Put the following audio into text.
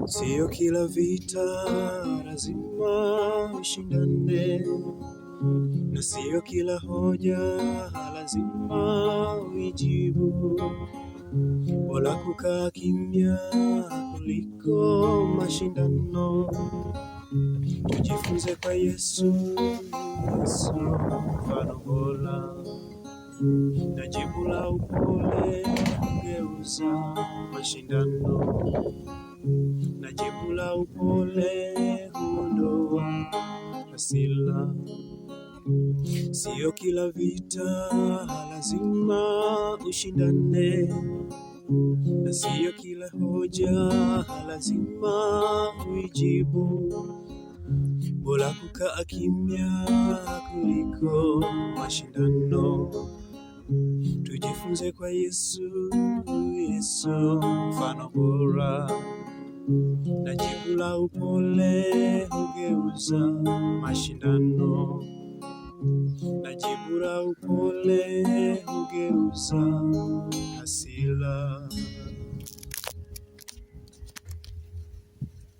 Sio kila vita lazima ushindane, na sio kila hoja lazima uijibu. Bora kukaa kimya kuliko mashindano. Tujifunze kwa Yesu, Yesu mfano bora, na jibu la upole hugeuza mashindano, na jibu la upole huondoa hasira. Sio kila vita lazima ushindane, na sio kila hoja lazima uijibu. Bora kukaa kimya kuliko mashindano. Tujifunze kwa Yesu, Yesu mfano bora, na jibu la upole hugeuza mashindano, na jibu la upole hugeuza hasira.